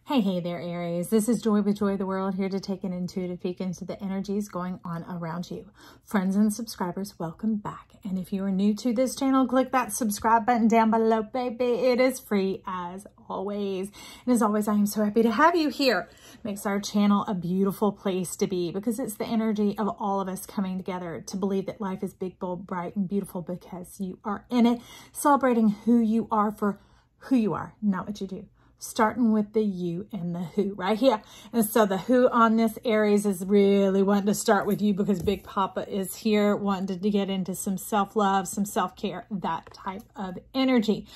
Hey there, Aries. This is Joy with Joy the World, here to take an intuitive peek into the energies going on around you. Friends and subscribers, welcome back. And if you are new to this channel, click that subscribe button down below, baby. It is free as always. And as always, I am so happy to have you here. Makes our channel a beautiful place to be because it's the energy of all of us coming together to believe that life is big, bold, bright, and beautiful because you are in it, celebrating who you are for who you are, not what you do. Starting with the you and the who right here. And so the who on this Aries is really wanting to start with you because Big Papa is here wanting to get into some self-love, some self-care, that type of energy.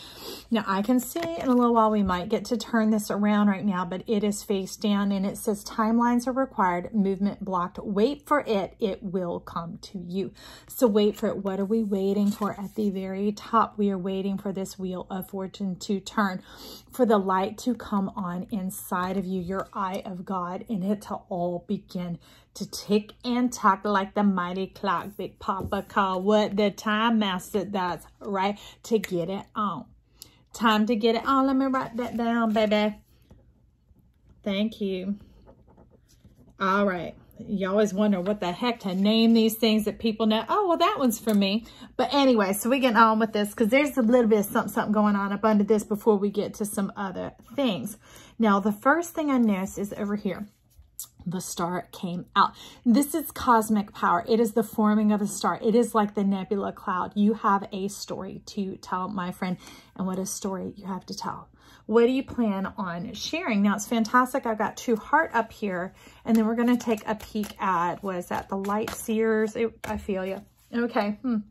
Now I can see in a little while we might get to turn this around right now, but it is face down and it says timelines are required, movement blocked. Wait for it. It will come to you. So wait for it. What are we waiting for? At the very top, we are waiting for this wheel of fortune to turn, for the light to come on inside of you, your eye of God, and it to all begin to tick and tock like the mighty clock. Big Papa call what the time master does, right? To get it on. Time to get it on. Let me write that down, baby. Thank you. All right. You always wonder what the heck to name these things that people know. Oh, well, that one's for me. But anyway, so we get on with this because there's a little bit of something going on up under this before we get to some other things. Now, the first thing I noticed is over here. The star came out. This is cosmic power. It is the forming of a star. It is like the nebula cloud. You have a story to tell, my friend. And what a story you have to tell. What do you plan on sharing? Now, it's fantastic. I've got 2 heart up here. And then we're going to take a peek at, what is that? The light seers. I feel you. Okay. You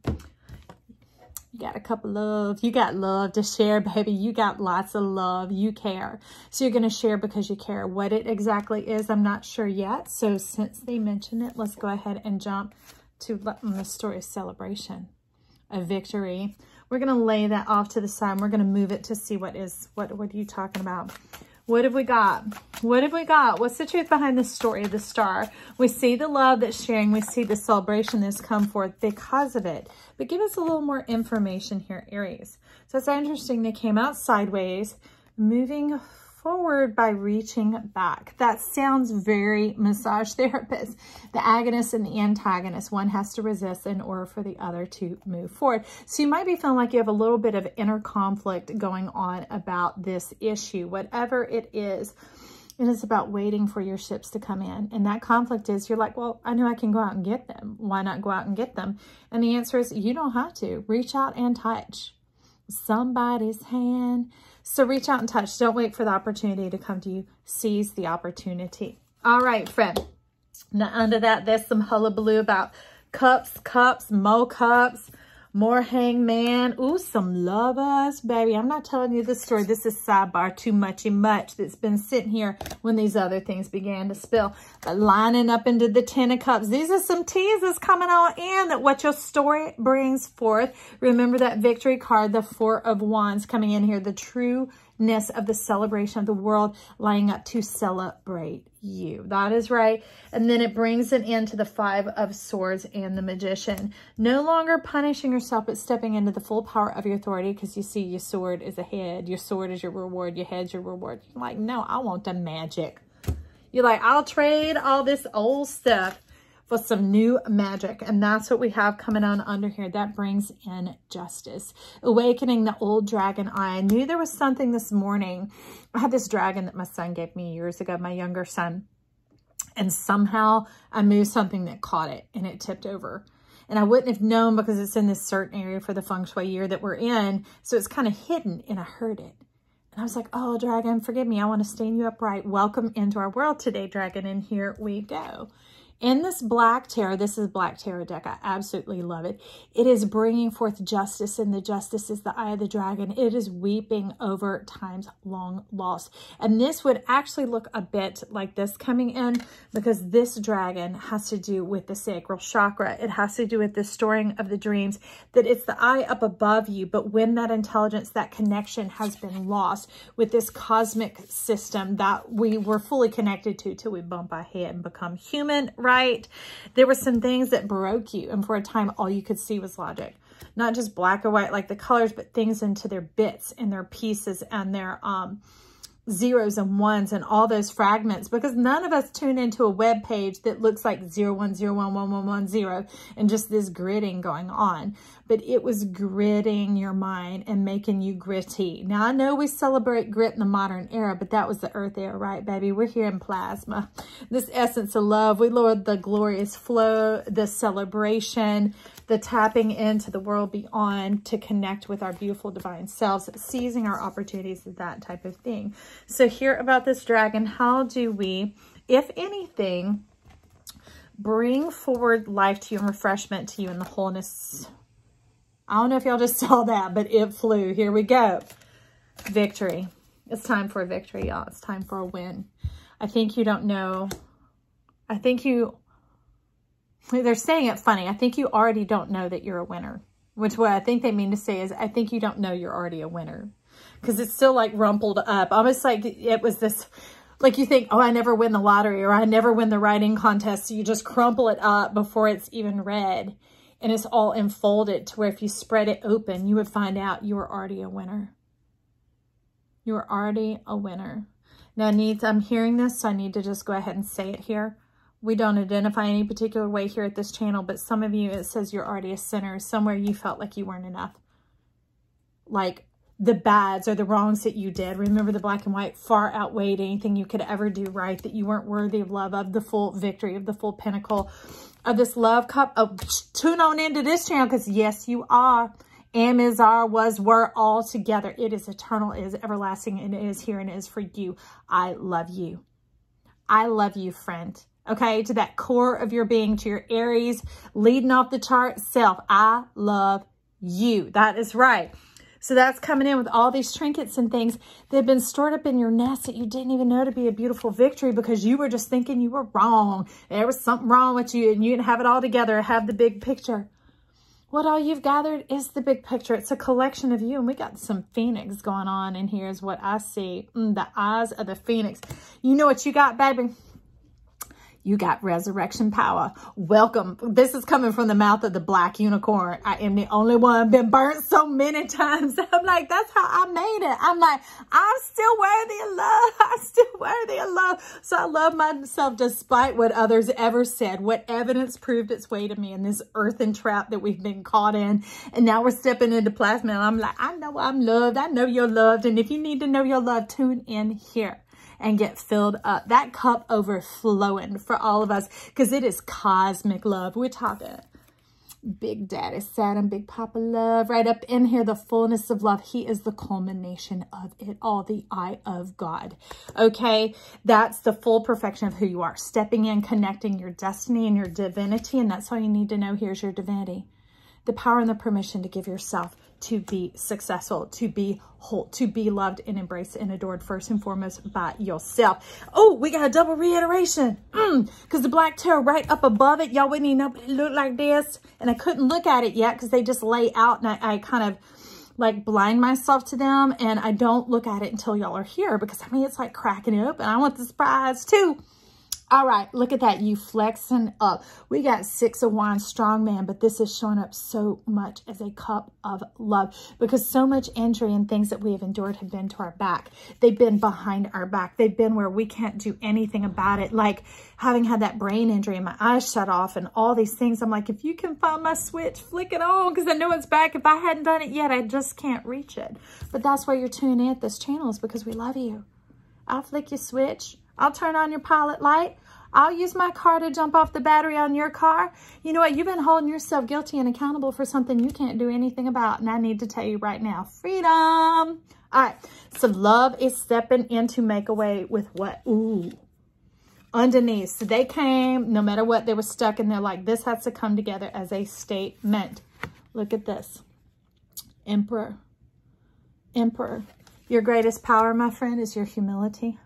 got a couple love. You got love to share, baby. You got lots of love. You care. So you're going to share because you care. What it exactly is, I'm not sure yet. So since they mentioned it, let's go ahead and jump to the story of celebration, a victory. We're going to lay that off to the side. We're going to move it to see what are you talking about? What have we got? What have we got? What's the truth behind the story of the star? We see the love that's sharing. We see the celebration that's come forth because of it. But give us a little more information here, Aries. So it's interesting. They came out sideways, moving forward by reaching back. That sounds very massage therapist. The agonist and the antagonist. One has to resist in order for the other to move forward. So you might be feeling like you have a little bit of inner conflict going on about this issue. Whatever it is about waiting for your ships to come in. And that conflict is, you're like, well, I know I can go out and get them. Why not go out and get them? And the answer is, you don't have to. Reach out and touch somebody's hand. So reach out and touch. Don't wait for the opportunity to come to you. Seize the opportunity. All right, friend. Now, under that, there's some hullabaloo about cups, more cups, more hangman. Ooh, some lovers, baby. I'm not telling you this story. This is sidebar too much that's been sitting here when these other things began to spill. But lining up into the 10 of cups. These are some teasers coming on in that what your story brings forth. Remember that victory card, the 4 of Wands coming in here. The trueness of the celebration of the world lining up to celebrate you. That is right. And then it brings it into the 5 of Swords and the Magician. No longer punishing yourself, but stepping into the full power of your authority, because you see your sword is a head. Your sword is your reward. Your head's your reward. You're like, no, I want the magic. You're like, I'll trade all this old stuff for some new magic. And that's what we have coming on under here. That brings in justice. Awakening the old dragon eye. I knew there was something this morning. I had this dragon that my son gave me years ago, my younger son. And somehow I moved something that caught it and it tipped over. And I wouldn't have known because it's in this certain area for the feng shui year that we're in. So it's kind of hidden and I heard it. And I was like, oh, dragon, forgive me. I want to stand you upright. Welcome into our world today, dragon. And here we go. In this Black Tarot, this is Black Tarot deck. I absolutely love it. It is bringing forth justice, and the justice is the eye of the dragon. It is weeping over time's long loss. And this would actually look a bit like this coming in, because this dragon has to do with the sacral chakra. It has to do with the storing of the dreams, that it's the eye up above you. But when that intelligence, that connection has been lost with this cosmic system that we were fully connected to till we bump our head and become human, right? There were some things that broke you, and for a time all you could see was logic. Not just black or white like the colors, but things into their bits and their pieces and their zeros and ones and all those fragments, because none of us tune into a web page that looks like 010111110 and just this gridding going on. But it was gritting your mind and making you gritty. Now, I know we celebrate grit in the modern era, but that was the earth era, right, baby? We're here in plasma. This essence of love. We Lord, the glorious flow, the celebration, the tapping into the world beyond to connect with our beautiful divine selves, seizing our opportunities, that type of thing. So here about this dragon, how do we, if anything, bring forward life to you and refreshment to you in the wholeness? I don't know if y'all just saw that, but it flew. Here we go. Victory. It's time for a victory, y'all. It's time for a win. I think you don't know. I think you... They're saying it funny. I think you already don't know that you're a winner. Which what I think they mean to say is, I think you don't know you're already a winner. Because it's still like rumpled up. Almost like it was this, like you think, oh, I never win the lottery or I never win the writing contest. So you just crumple it up before it's even read. And it's all enfolded to where if you spread it open, you would find out you were already a winner. You were already a winner. Now, I'm hearing this, so I need to just go ahead and say it here. We don't identify any particular way here at this channel, but some of you, it says you're already a sinner. Somewhere you felt like you weren't enough. Like the bads or the wrongs that you did. Remember, the black and white far outweighed anything you could ever do right, that you weren't worthy of love, of the full victory, of the full pinnacle, of this love cup. Oh, tune on into this channel, because yes, you are. Am, is, are, was, were, all together. It is eternal, it is everlasting, and it is here, and it is for you. I love you. I love you, friend. Okay, to that core of your being, to your Aries, leading off the chart self. I love you. That is right. So that's coming in with all these trinkets and things that have been stored up in your nest that you didn't even know to be a beautiful victory because you were just thinking you were wrong. There was something wrong with you and you didn't have it all together, have the big picture. What all you've gathered is the big picture. It's a collection of you. And we got some phoenix going on in here is what I see. The eyes of the phoenix. You know what you got, baby? You got resurrection power. Welcome. This is coming from the mouth of the black unicorn. I am the only one been burnt so many times. I'm like, that's how I made it. I'm like, I'm still worthy of love. I'm still worthy of love. So I love myself despite what others ever said. What evidence proved its way to me in this earthen trap that we've been caught in. And now we're stepping into plasma. And I'm like, I know I'm loved. I know you're loved. And if you need to know you're loved, tune in here and get filled up. That cup overflowing for all of us because it is cosmic love. We're talking Big Daddy Saturn, Big Papa love. Right up in here, the fullness of love. He is the culmination of it all, the eye of God. Okay, that's the full perfection of who you are. Stepping in, connecting your destiny and your divinity. And that's all you need to know. Here's your divinity. The power and the permission to give yourself to be successful, to be whole, to be loved and embraced and adored first and foremost by yourself. Oh, we got a double reiteration because the black tarot right up above it, y'all wouldn't even know it looked like this. And I couldn't look at it yet because they just lay out and I kind of like blind myself to them and I don't look at it until y'all are here because I mean, it's like cracking it open. I want the surprise too. All right, look at that. You flexing up. We got Six of Wands, strong man, but this is showing up so much as a cup of love because so much injury and things that we have endured have been to our back. They've been behind our back. They've been where we can't do anything about it. Like having had that brain injury and my eyes shut off and all these things. I'm like, if you can find my switch, flick it on because I know it's back. If I hadn't done it yet, I just can't reach it. But that's why you're tuning in at this channel is because we love you. I'll flick your switch. I'll turn on your pilot light. I'll use my car to jump off the battery on your car. You know what? You've been holding yourself guilty and accountable for something you can't do anything about. And I need to tell you right now, freedom. All right. So love is stepping in to make away with what? Ooh. Underneath. So they came, no matter what, they were stuck and they're like, this has to come together as a statement. Look at this. Emperor. Emperor. Your greatest power, my friend, is your humility.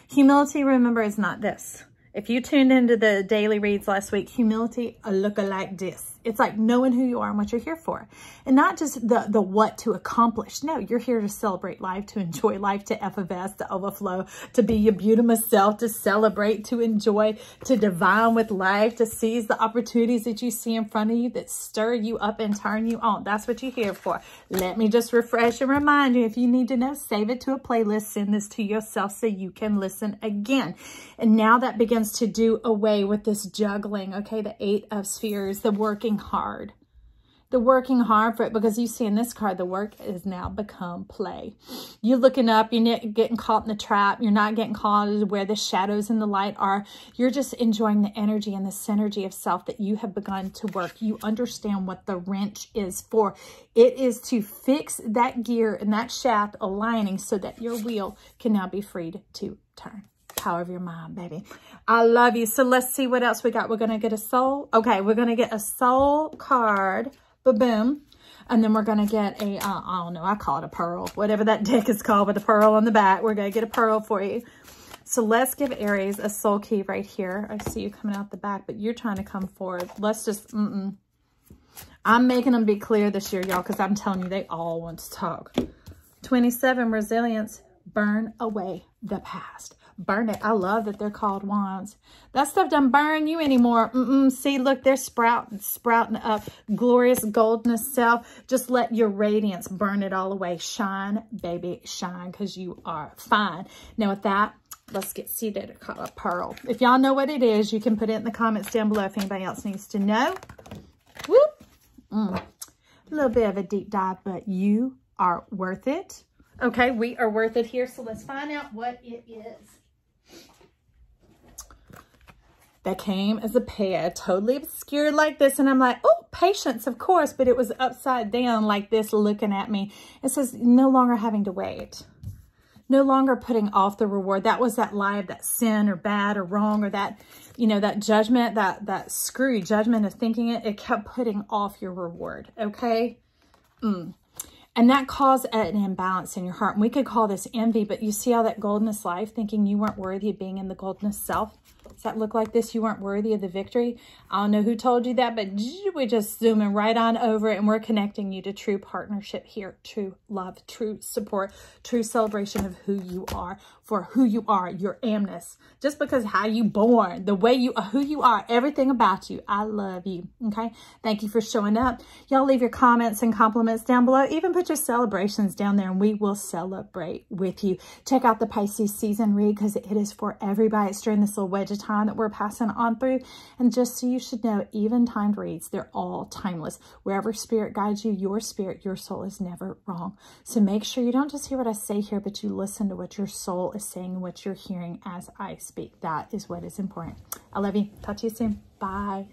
Humility, remember, is not this. If you tuned into the daily reads last week, humility look like this. It's like knowing who you are and what you're here for. And not just the what to accomplish. No, you're here to celebrate life, to enjoy life, to effervesce, to overflow, to be your beautiful self, to celebrate, to enjoy, to divine with life, to seize the opportunities that you see in front of you that stir you up and turn you on. That's what you're here for. Let me just refresh and remind you, if you need to know, save it to a playlist, send this to yourself so you can listen again. And now that begins to do away with this juggling, okay? The 8 of Spheres, the working hard. The working hard for it, because you see in this card, the work is now become play. You're looking up, you're not getting caught in the trap. You're not getting caught where the shadows and the light are. You're just enjoying the energy and the synergy of self that you have begun to work. You understand what the wrench is for. It is to fix that gear and that shaft aligning so that your wheel can now be freed to turn. Power of your mind, baby. I love you. So let's see what else we got. We're going to get a soul. Okay, we're going to get a soul card. Ba-boom. And then we're going to get a, I don't know, I call it a pearl. Whatever that deck is called with a pearl on the back. We're going to get a pearl for you. So let's give Aries a soul key right here. I see you coming out the back, but you're trying to come forward. Let's just, I'm making them be clear this year, y'all, because I'm telling you, they all want to talk. 27, resilience. Burn away the past. Burn it. I love that they're called wands. That stuff doesn't burn you anymore. See, look, they're sprouting up. Glorious goldness self. Just let your radiance burn it all away. Shine, baby, shine, because you are fine. Now with that, let's get seated. I call it pearl. If y'all know what it is, you can put it in the comments down below if anybody else needs to know. Whoop. A little bit of a deep dive, but you are worth it. Okay, we are worth it here. So let's find out what it is. That came as a pair, totally obscured like this. And I'm like, oh, patience, of course. But it was upside down like this, looking at me. It says, no longer having to wait. No longer putting off the reward. That was that lie of that sin or bad or wrong or that, you know, that judgment, that screwy judgment of thinking it. It kept putting off your reward, okay? And that caused an imbalance in your heart. And we could call this envy, but you see how that goldenness life, thinking you weren't worthy of being in the goldenness self? Does that look like this? You weren't worthy of the victory? I don't know who told you that, but we're just zooming right on over it, and we're connecting you to true partnership here, true love, true support, true celebration of who you are, for who you are, your amness. Just because how you born, the way you are, who you are, everything about you. I love you, okay? Thank you for showing up. Y'all leave your comments and compliments down below. Even put your celebrations down there, and we will celebrate with you. Check out the Pisces season read, because it is for everybody. It's during this little wedge of time that we're passing on through. And just so you should know, even timed reads, they're all timeless. Wherever spirit guides you, your spirit, your soul is never wrong. So make sure you don't just hear what I say here, but you listen to what your soul is saying and what you're hearing as I speak. That is what is important. I love you. Talk to you soon. Bye.